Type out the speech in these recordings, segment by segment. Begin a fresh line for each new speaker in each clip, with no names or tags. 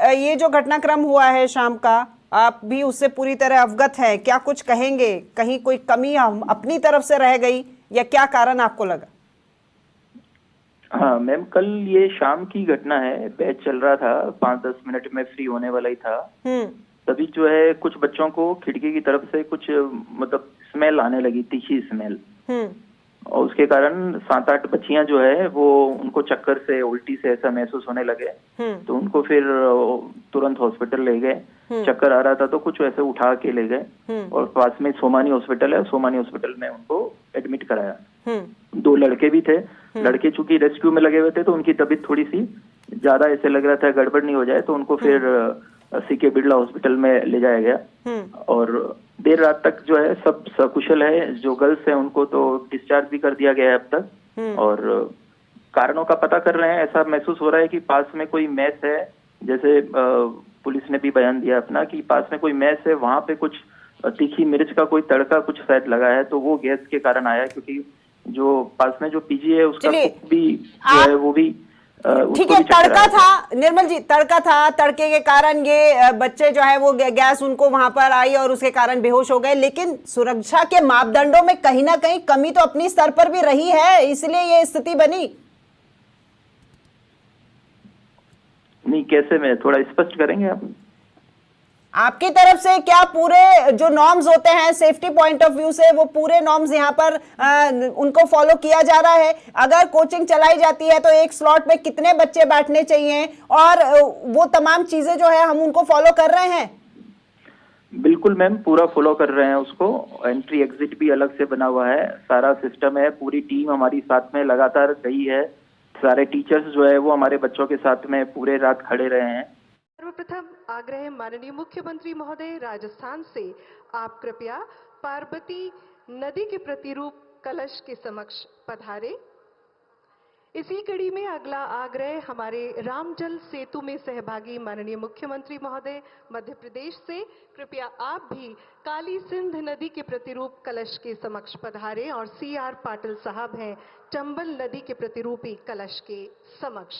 ये जो घटनाक्रम हुआ है शाम का, आप भी उससे पूरी तरह अवगत हैं, क्या कुछ कहेंगे? कहीं कोई कमी हम अपनी तरफ से रह गई या क्या कारण आपको लगा?
हाँ मैम, कल ये शाम की घटना है। बैच चल रहा था, 5-10 मिनट में फ्री होने वाला ही था। तभी जो है कुछ बच्चों को खिड़की की तरफ से कुछ मतलब स्मेल आने लगी, तीखी स्मेल। और उसके कारण 7-8 बच्चियां जो है वो उनको चक्कर से, उल्टी से ऐसा महसूस होने लगे। तो उनको फिर तुरंत हॉस्पिटल ले गए। चक्कर आ रहा था तो कुछ ऐसे उठा के ले गए और पास में सोमानी हॉस्पिटल है, सोमानी हॉस्पिटल में उनको एडमिट कराया। 2 लड़के भी थे। लड़के चूंकि रेस्क्यू में लगे हुए थे तो उनकी तबीयत थोड़ी सी ज्यादा ऐसे लग रहा था गड़बड़ नहीं हो जाए, तो उनको फिर सीके बिरला हॉस्पिटल में ले जाया गया। और देर रात तक जो है सब सकुशल है। जो गर्ल्स हैं उनको तो डिस्चार्ज भी कर दिया गया है अब तक। और कारणों का पता कर रहे हैं। ऐसा महसूस हो रहा है कि पास में कोई मैस है, जैसे पुलिस ने भी बयान दिया अपना कि पास में कोई मैस है, वहां पे कुछ तीखी मिर्च का कोई तड़का कुछ शायद लगा है, तो वो गैस के कारण आया। क्योंकि जो पास में जो पीजी है उसका कुक भी जो है वो भी
ठीक है, तड़का था निर्मल जी, तड़का था, तड़के के कारण ये बच्चे जो है वो गैस उनको वहां पर आई और उसके कारण बेहोश हो गए। लेकिन सुरक्षा के मापदंडों में कहीं ना कहीं कमी तो अपनी स्तर पर भी रही है, इसलिए ये स्थिति बनी।
नहीं, कैसे में थोड़ा स्पष्ट करेंगे आप?
आपकी तरफ से क्या पूरे जो नॉर्म्स होते हैं सेफ्टी पॉइंट ऑफ व्यू से, वो पूरे नॉर्म्स यहाँ पर उनको फॉलो किया जा रहा है? अगर कोचिंग चलाई जाती है तो एक स्लॉट में कितने बच्चे बैठने चाहिए और वो तमाम चीजें जो है हम उनको फॉलो कर रहे हैं?
बिल्कुल मैम, पूरा फॉलो कर रहे हैं उसको। एंट्री एग्जिट भी अलग से बना हुआ है, सारा सिस्टम है। पूरी टीम हमारी साथ में लगातार गई है। सारे टीचर्स जो है वो हमारे बच्चों के साथ में पूरे रात खड़े रहे हैं।
सर्वप्रथम आग्रह माननीय मुख्यमंत्री महोदय राजस्थान से, आप कृपया पार्वती नदी के प्रतिरूप कलश के समक्ष पधारे। इसी कड़ी में अगला आग्रह हमारे रामजल सेतु में सहभागी माननीय मुख्यमंत्री महोदय मध्य प्रदेश से, कृपया आप भी काली सिंध नदी के प्रतिरूप कलश के समक्ष पधारे। और CR पाटिल साहब हैं चंबल नदी के प्रतिरूपी कलश के समक्ष।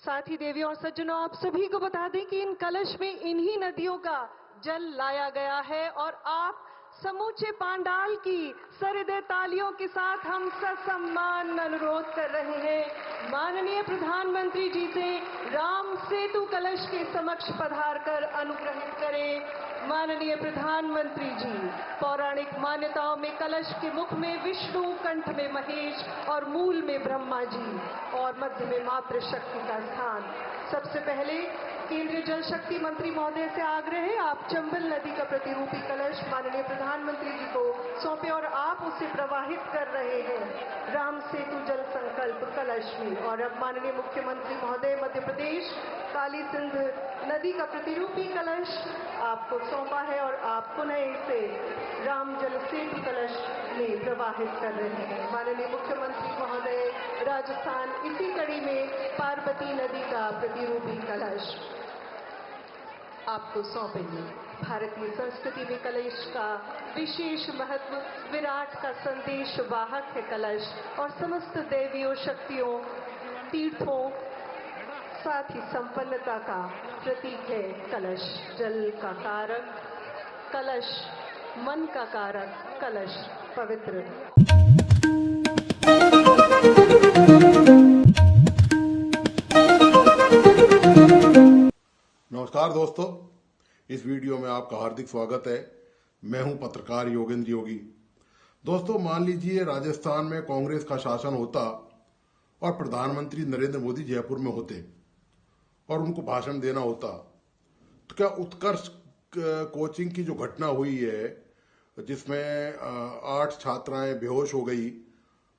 साथ ही देवियों और सज्जनों, आप सभी को बता दें कि इन कलश में इन्हीं नदियों का जल लाया गया है और आप समूचे पांडाल की सहृदय तालियों के साथ हम ससम्मान अनुरोध कर रहे हैं माननीय प्रधानमंत्री जी से राम सेतु कलश के समक्ष पधार कर अनुग्रहित करें। माननीय प्रधानमंत्री जी, पौराणिक मान्यताओं में कलश के मुख में विष्णु, कंठ में महेश और मूल में ब्रह्मा जी और मध्य में मातृशक्ति का स्थान। सबसे पहले केंद्रीय जल शक्ति मंत्री महोदय से आग्रह है, आप चंबल नदी का प्रतिरूपी कलश माननीय प्रधानमंत्री जी को सौंपे और आप उसे प्रवाहित कर रहे हैं राम सेतु जल संकल्प कलश में। और अब माननीय मुख्यमंत्री महोदय मध्य प्रदेश काली सिंध नदी का प्रतिरूपी कलश आपको सौंपा है और आप पुनः इसे राम जल सेतु कलश में प्रवाहित कर रहे हैं। माननीय मुख्यमंत्री महोदय राजस्थान इसी कड़ी में पार्वती नदी का प्रतिरूपी कलश आपको सौंपेंगे। भारतीय संस्कृति में कलश का विशेष महत्व, विराट का संदेश वाहक है कलश और समस्त देवियों, शक्तियों, तीर्थों, साथ ही संपन्नता का प्रतीक है कलश। जल का कारक कलश, मन का कारक कलश पवित्र।
नमस्कार दोस्तों, इस वीडियो में आपका हार्दिक स्वागत है। मैं हूं पत्रकार योगेंद्र योगी। दोस्तों, मान लीजिए राजस्थान में कांग्रेस का शासन होता और प्रधानमंत्री नरेंद्र मोदी जयपुर में होते और उनको भाषण देना होता, तो क्या उत्कर्ष कोचिंग की जो घटना हुई है जिसमें 8 छात्राएं बेहोश हो गई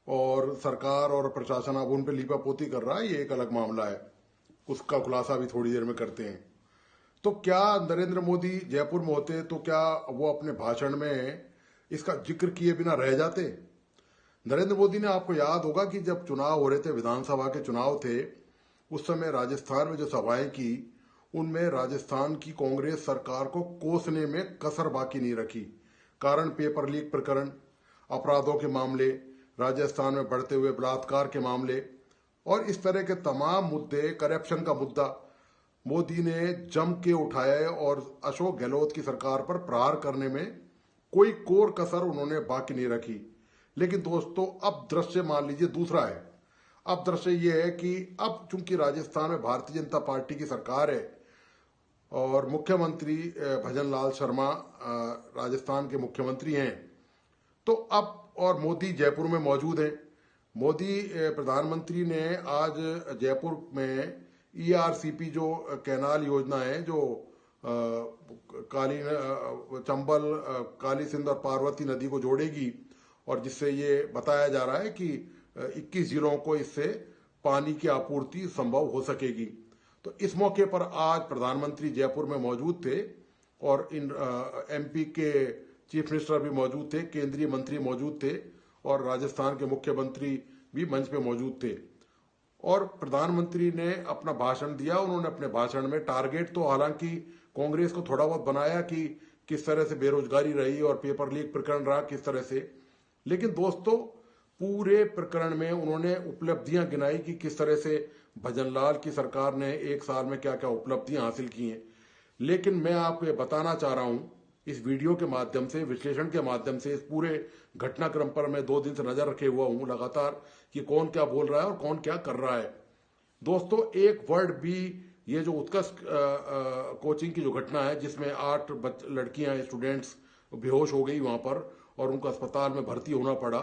और सरकार और प्रशासन अब उन पर लीपापोती कर रहा है, ये एक अलग मामला है, उसका खुलासा भी थोड़ी देर में करते हैं। तो क्या नरेंद्र मोदी जयपुर में होते तो क्या वो अपने भाषण में इसका जिक्र किए बिना रह जाते? नरेंद्र मोदी ने, आपको याद होगा कि जब चुनाव हो रहे थे, विधानसभा के चुनाव थे, उस समय राजस्थान में जो सभाएं की उनमें राजस्थान की कांग्रेस सरकार को कोसने में कसर बाकी नहीं रखी। कारण पेपर लीक प्रकरण, अपराधों के मामले, राजस्थान में बढ़ते हुए बलात्कार के मामले और इस तरह के तमाम मुद्दे, करप्शन का मुद्दा, मोदी ने जम के उठाया है और अशोक गहलोत की सरकार पर प्रहार करने में कोई कोर कसर उन्होंने बाकी नहीं रखी। लेकिन दोस्तों अब दृश्य मान लीजिए दूसरा है। अब दृश्य ये है कि अब चूंकि राजस्थान में भारतीय जनता पार्टी की सरकार है और मुख्यमंत्री भजन लाल शर्मा राजस्थान के मुख्यमंत्री हैं, तो अब और मोदी जयपुर में मौजूद हैं। मोदी प्रधानमंत्री ने आज जयपुर में ERCP जो कैनाल योजना है, जो चंबल, काली सिंध और पार्वती नदी को जोड़ेगी और जिससे ये बताया जा रहा है कि 21 जिलों को इससे पानी की आपूर्ति संभव हो सकेगी। तो इस मौके पर आज प्रधानमंत्री जयपुर में मौजूद थे और इन MP के चीफ मिनिस्टर भी मौजूद थे, केंद्रीय मंत्री मौजूद थे और राजस्थान के मुख्यमंत्री भी मंच पे मौजूद थे। और प्रधानमंत्री ने अपना भाषण दिया। उन्होंने अपने भाषण में टारगेट तो हालांकि कांग्रेस को थोड़ा बहुत बनाया कि किस तरह से बेरोजगारी रही और पेपर लीक प्रकरण रहा किस तरह से, लेकिन दोस्तों पूरे प्रकरण में उन्होंने उपलब्धियां गिनाई कि किस तरह से भजनलाल की सरकार ने एक साल में क्या क्या उपलब्धियां हासिल की हैं। लेकिन मैं आपको ये बताना चाह रहा हूं इस वीडियो के माध्यम से, विश्लेषण के माध्यम से, इस पूरे घटनाक्रम पर मैं 2 दिन से नजर रखे हुआ हूं लगातार कि कौन क्या बोल रहा है और कौन क्या कर रहा है। दोस्तों एक वर्ड भी, ये जो उत्कर्ष कोचिंग की जो घटना है जिसमें 8 लड़कियां स्टूडेंट्स बेहोश हो गई वहां पर और उनको अस्पताल में भर्ती होना पड़ा,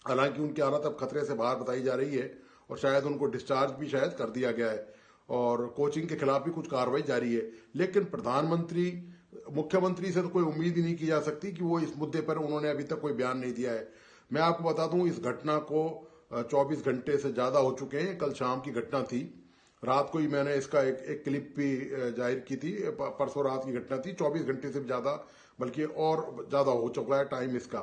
हालांकि उनकी हालत अब खतरे से बाहर बताई जा रही है और शायद उनको डिस्चार्ज भी शायद कर दिया गया है और कोचिंग के खिलाफ भी कुछ कार्रवाई जारी है। लेकिन मुख्यमंत्री से तो कोई उम्मीद ही नहीं की जा सकती कि वो इस मुद्दे पर, उन्होंने अभी तक कोई बयान नहीं दिया है। मैं आपको बता दूं इस घटना को 24 घंटे से ज्यादा हो चुके हैं। कल शाम की घटना थी, रात को ही मैंने इसका एक क्लिप भी जाहिर की थी, परसों रात की घटना थी। 24 घंटे से भी ज्यादा, बल्कि और ज्यादा हो चुका है टाइम इसका।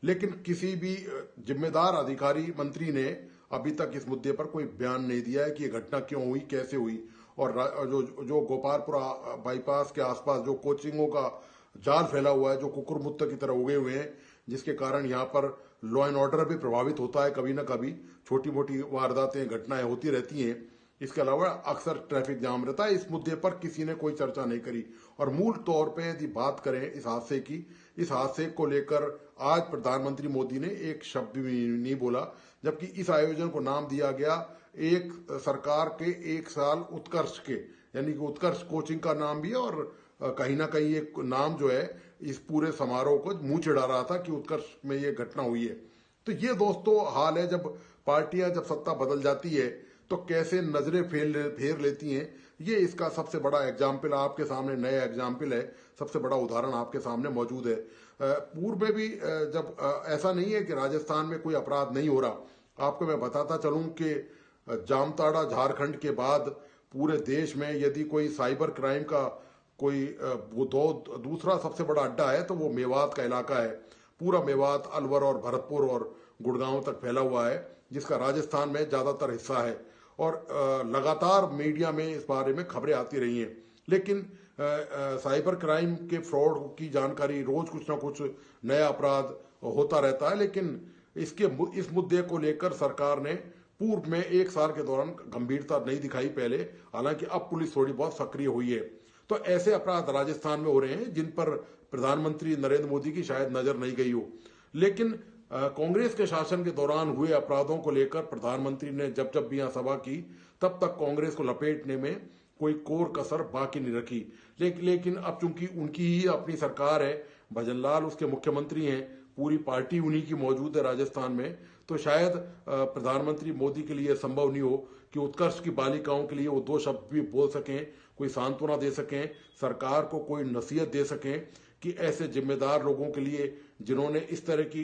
लेकिन किसी भी जिम्मेदार अधिकारी, मंत्री ने अभी तक इस मुद्दे पर कोई बयान नहीं दिया है कि ये घटना क्यों हुई, कैसे हुई। और जो गोपालपुरा बाईपास के आसपास जो कोचिंगों का जाल फैला हुआ है, जो कुकुरमुत्ते की तरह उगे हुए हैं, जिसके कारण यहाँ पर लॉ एंड ऑर्डर भी प्रभावित होता है। कभी ना कभी छोटी मोटी वारदातें, घटनाएं होती रहती हैं। इसके अलावा अक्सर ट्रैफिक जाम रहता है। इस मुद्दे पर किसी ने कोई चर्चा नहीं करी। और मूल तौर पे यदि बात करें इस हादसे की, इस हादसे को लेकर आज प्रधानमंत्री मोदी ने एक शब्द भी नहीं बोला, जबकि इस आयोजन को नाम दिया गया एक सरकार के 1 साल उत्कर्ष के, यानी कि उत्कर्ष कोचिंग का नाम भी है और कहीं ना कहीं एक नाम जो है इस पूरे समारोह को मुंह चिढ़ा रहा था कि उत्कर्ष में ये घटना हुई है। तो ये दोस्तों हाल है, जब पार्टियां, जब सत्ता बदल जाती है तो कैसे नजरें फेर लेती हैं। ये इसका सबसे बड़ा एग्जाम्पल आपके सामने, नया एग्जाम्पल है, सबसे बड़ा उदाहरण आपके सामने मौजूद है। पूर्व में भी जब ऐसा नहीं है कि राजस्थान में कोई अपराध नहीं हो रहा। आपको मैं बताता चलूं कि जामताड़ा झारखंड के बाद पूरे देश में यदि कोई साइबर क्राइम का कोई दूसरा सबसे बड़ा अड्डा है तो वो मेवात का इलाका है। पूरा मेवात, अलवर और भरतपुर और गुड़गांव तक फैला हुआ है, जिसका राजस्थान में ज्यादातर हिस्सा है। और लगातार मीडिया में इस बारे में खबरें आती रही हैं। लेकिन साइबर क्राइम के फ्रॉड की जानकारी, रोज कुछ ना कुछ नया अपराध होता रहता है। लेकिन इस मुद्दे को लेकर सरकार ने पूर्व में 1 साल के दौरान गंभीरता नहीं दिखाई पहले, हालांकि अब पुलिस थोड़ी बहुत सक्रिय हुई है। तो ऐसे अपराध राजस्थान में हो रहे हैं जिन पर प्रधानमंत्री नरेंद्र मोदी की शायद नजर नहीं गई हो। लेकिन कांग्रेस के शासन के दौरान हुए अपराधों को लेकर प्रधानमंत्री ने जब जब भी यहां सभा की, तब तक कांग्रेस को लपेटने में कोई कोर कसर बाकी नहीं रखी। लेकिन अब चूंकि उनकी ही अपनी सरकार है, भजनलाल उसके मुख्यमंत्री हैं, पूरी पार्टी उन्हीं की मौजूद है राजस्थान में, तो शायद प्रधानमंत्री मोदी के लिए संभव नहीं हो कि उत्कर्ष की बालिकाओं के लिए वो 2 शब्द भी बोल सकें, कोई सांत्वना दे सकें, सरकार को कोई नसीहत दे सकें कि ऐसे जिम्मेदार लोगों के लिए जिन्होंने इस तरह की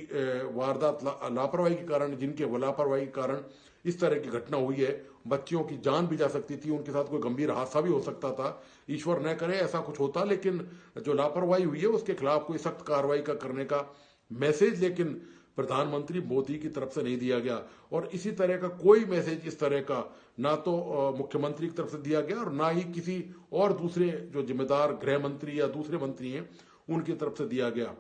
वारदात, लापरवाही के कारण, जिनके लापरवाही के कारण इस तरह की घटना हुई है, बच्चियों की जान भी जा सकती थी, उनके साथ कोई गंभीर हादसा भी हो सकता था। ईश्वर न करे ऐसा कुछ होता, लेकिन जो लापरवाही हुई है उसके खिलाफ कोई सख्त कार्रवाई करने का मैसेज लेकिन प्रधानमंत्री मोदी की तरफ से नहीं दिया गया। और इसी तरह का कोई मैसेज इस तरह का ना तो मुख्यमंत्री की तरफ से दिया गया और ना ही किसी और दूसरे जो जिम्मेदार गृह मंत्री या दूसरे मंत्री हैं उनकी तरफ से दिया गया।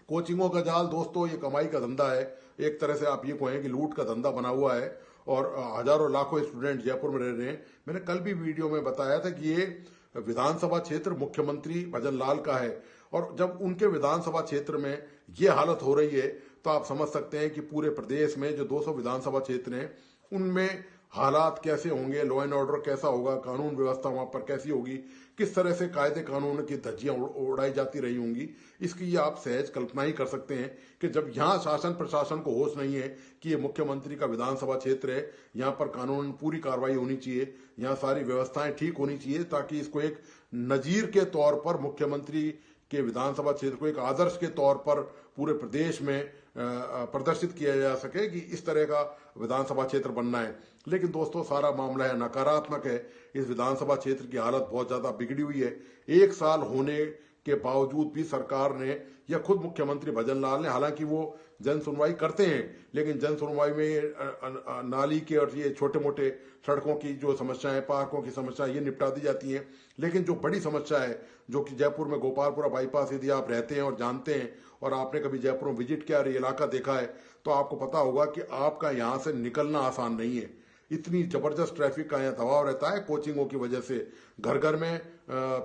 कोचिंगों का जाल दोस्तों ये कमाई का धंधा है, एक तरह से आप ये कहें कि लूट का धंधा बना हुआ है। और हजारों लाखों स्टूडेंट जयपुर में रह रहे हैं। मैंने कल भी वीडियो में बताया था कि ये विधानसभा क्षेत्र मुख्यमंत्री भजन लाल का है, और जब उनके विधानसभा क्षेत्र में ये हालत हो रही है तो आप समझ सकते हैं कि पूरे प्रदेश में जो 200 विधानसभा क्षेत्र हैं उनमें हालात कैसे होंगे, लॉ एंड ऑर्डर कैसा होगा, कानून व्यवस्था वहां पर कैसी होगी, किस तरह से कायदे कानून की धज्जियां उड़ाई जाती रही होंगी। इसकी ये आप सहज कल्पना ही कर सकते हैं कि जब यहाँ शासन प्रशासन को होश नहीं है कि ये मुख्यमंत्री का विधानसभा क्षेत्र है, यहाँ पर कानून पूरी कार्रवाई होनी चाहिए, यहाँ सारी व्यवस्थाएं ठीक होनी चाहिए ताकि इसको एक नजीर के तौर पर मुख्यमंत्री के विधानसभा क्षेत्र को एक आदर्श के तौर पर पूरे प्रदेश में प्रदर्शित किया जा सके कि इस तरह का विधानसभा क्षेत्र बनना है। लेकिन दोस्तों सारा मामला है नकारात्मक है। इस विधानसभा क्षेत्र की हालत बहुत ज्यादा बिगड़ी हुई है। 1 साल होने के बावजूद भी सरकार ने या खुद मुख्यमंत्री भजन लाल ने, हालांकि वो जन सुनवाई करते हैं, लेकिन जन सुनवाई में नाली के और ये छोटे मोटे सड़कों की जो समस्याएं, पार्कों की समस्या, ये निपटा दी जाती हैं। लेकिन जो बड़ी समस्या है, जो कि जयपुर में गोपालपुरा बाईपास, यदि आप रहते हैं और जानते हैं और आपने कभी जयपुर में विजिट किया और ये इलाका देखा है तो आपको पता होगा कि आपका यहाँ से निकलना आसान नहीं है। इतनी जबरदस्त ट्रैफिक का यहाँ दबाव रहता है कोचिंगों की वजह से। घर घर में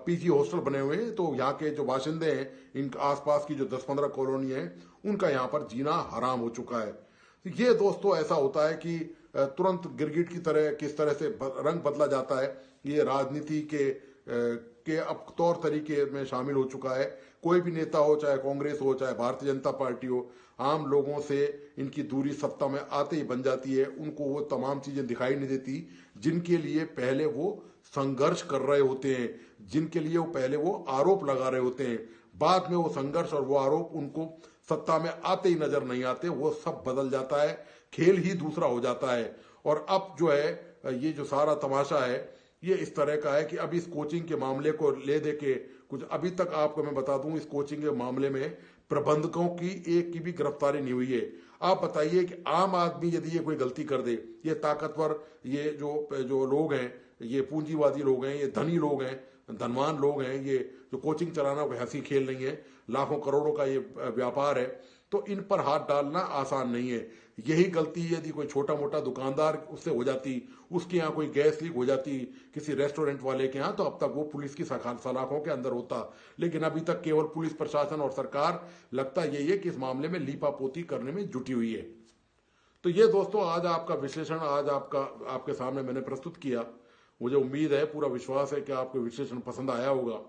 पीजी हॉस्टल बने हुए हैं, तो यहाँ के जो बाशिंदे हैं, इन आसपास की जो 10-15 कॉलोनी है, उनका यहाँ पर जीना हराम हो चुका है। तो ये दोस्तों ऐसा होता है कि तुरंत गिरगिट की तरह किस तरह से रंग बदला जाता है, ये राजनीति के अब तौर तरीके में शामिल हो चुका है। कोई भी नेता हो, चाहे कांग्रेस हो, चाहे भारतीय जनता पार्टी हो, आम लोगों से इनकी दूरी सत्ता में आते ही बन जाती है। उनको वो तमाम चीजें दिखाई नहीं देती जिनके लिए पहले वो संघर्ष कर रहे होते हैं, जिनके लिए वो पहले वो आरोप लगा रहे होते हैं। बाद में वो संघर्ष और वो आरोप उनको सत्ता में आते ही नजर नहीं आते, वो सब बदल जाता है, खेल ही दूसरा हो जाता है। और अब जो है ये जो सारा तमाशा है ये इस तरह का है कि अभी इस कोचिंग के मामले को ले दे के कुछ, अभी तक आपको मैं बता दूं, इस कोचिंग के मामले में प्रबंधकों की एक की भी गिरफ्तारी नहीं हुई है। आप बताइए कि आम आदमी यदि ये कोई गलती कर दे, ये ताकतवर, ये जो लोग हैं, ये पूंजीवादी लोग हैं, ये धनी लोग हैं, धनवान लोग हैं, ये जो कोचिंग चलाना कोई हंसी खेल नहीं है, लाखों करोड़ों का ये व्यापार है, तो इन पर हाथ डालना आसान नहीं है। यही गलती यदि कोई छोटा मोटा दुकानदार उससे हो जाती, उसके यहाँ कोई गैस लीक हो जाती किसी रेस्टोरेंट वाले के यहाँ, तो अब तक वो पुलिस की सलाखों के अंदर होता। लेकिन अभी तक केवल पुलिस प्रशासन और सरकार लगता यही है कि इस मामले में लीपापोती करने में जुटी हुई है। तो ये दोस्तों आज आपका विश्लेषण आज आपके सामने मैंने प्रस्तुत किया। मुझे उम्मीद है, पूरा विश्वास है कि आपको विश्लेषण पसंद आया होगा,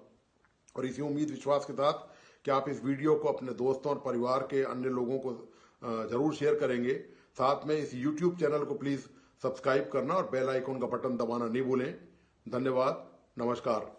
और इसी उम्मीद विश्वास के साथ कि आप इस वीडियो को अपने दोस्तों और परिवार के अन्य लोगों को जरूर शेयर करेंगे। साथ में इस YouTube चैनल को प्लीज सब्सक्राइब करना और बेल आइकन का बटन दबाना नहीं भूलें। धन्यवाद, नमस्कार।